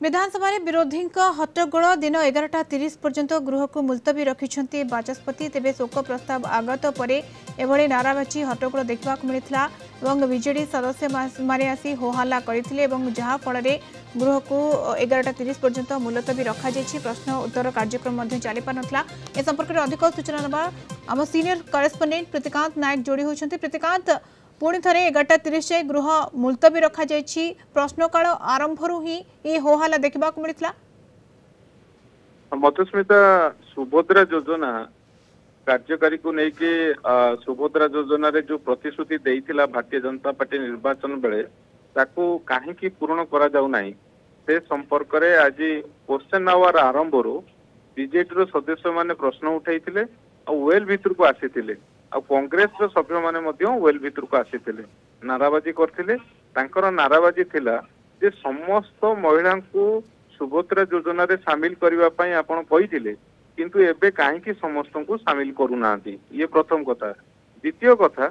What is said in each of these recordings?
विधानसभा विरोधी हट्टगोल दिन 11:30 पर्यंत गृह को मुलतवी रखिंट बाचस्पति तेबे शोक प्रस्ताव आगत पर एभली नाराबाजी हट्टगोल देखा मिलता और विजेडी सदस्य माने आसी होहल्ला करते जहाँफल गृह को 11:30 पर्यंत मुलतवी रखा प्रश्न उत्तर कार्यक्रम चली पार ना ए संपर्क में अधिक सूचना ना आम सीनियर करेस्पोंडेंट प्रीतिकांत नायक जोड़ी होती। प्रीतिकांत पुणी थे 11:30 जाए गृह मुलतवी रखा प्रश्नकाल आरंभ ही ये होहल्ला देखा मिलता। मधुस्मिता सुभद्रा योजना कार्यकारी को लेकिन सुभद्रा योजना रे जो प्रतिश्रुति देइथिला भारतीय जनता पार्टी निर्वाचन बेले ताकू काहेकि पूर्ण करा जाउ नाही से संपर्क रे आज क्वेश्चन आवर आरंभ रो बीजेपी रो सदस्य माने प्रश्न उठाइथिले आ वेल भीतर को आसीथिले आ कांग्रेस रो सभ्य माने मध्य वेल भीतर को आसीथिले नाराबाजी करथिले। तांकर नाराबाजी थिला जे समस्त महिला को सुभद्रा योजना रे शामिल करबा पई आपण कहिथिले किंतु एबे काहेकि समस्त को शामिल करूना ये प्रथम कथा। द्वितीय कथा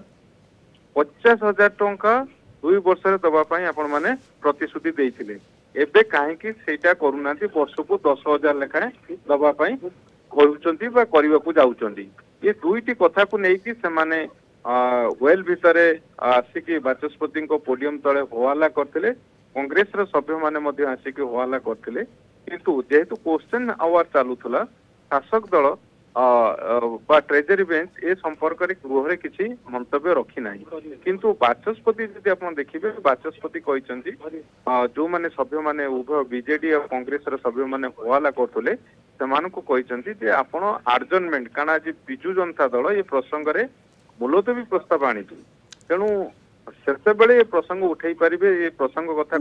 50,000 टंका 2 वर्ष दवापाई आपण माने प्रतिश्रुति देइथिले एबे काहेकि सेटा करूना वर्ष को 10,000 लेखाए दवापाई कहउचंती बा करबा को जाउचंती। ये दुईटी कथा को नेकी से माने वेल भितरे आसिकी बाचस्पति को पोडियम तले होहल्ला करथिले कांग्रेस रो सभ्य माने मध्य आसिकी होहल्ला करथिले किंतु जेहेतु क्वेश्चन आवर चालुथला शासक दल ट्रेजरी बेंच ए संपर्क में गृह किसी मंतव्य रखी ना किंतु बाचस्पति जदि आप देखिए बाचस्पति कहते जो माने सभ्य माने उभय बीजेडी और कांग्रेस सभ्य माने होहल्ला करते से आपण आर्जनमेंट कारण आज विजु जनता दल ये प्रसंग में मुलतवी प्रस्ताव आनी तेणु से बेले प्रसंग उठाई पारे ये प्रसंग कथा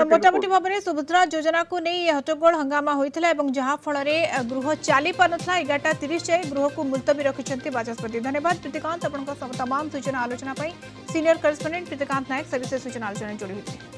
मोटामोटी भाव में सुभद्रा योजना को नहीं हट्टगोल हंगामा होता है जहाँ फल गृह चली पार ना 11:30 जाए गृह को मुलतवी रखिंट बाचस्पति। धन्यवाद प्रीतिकांत, तमाम सूचना आलोचना सीनियर करेस्पोंडेंट प्रीतिकांत नायक सविशेष सूचना आलोचना जोड़ी होती।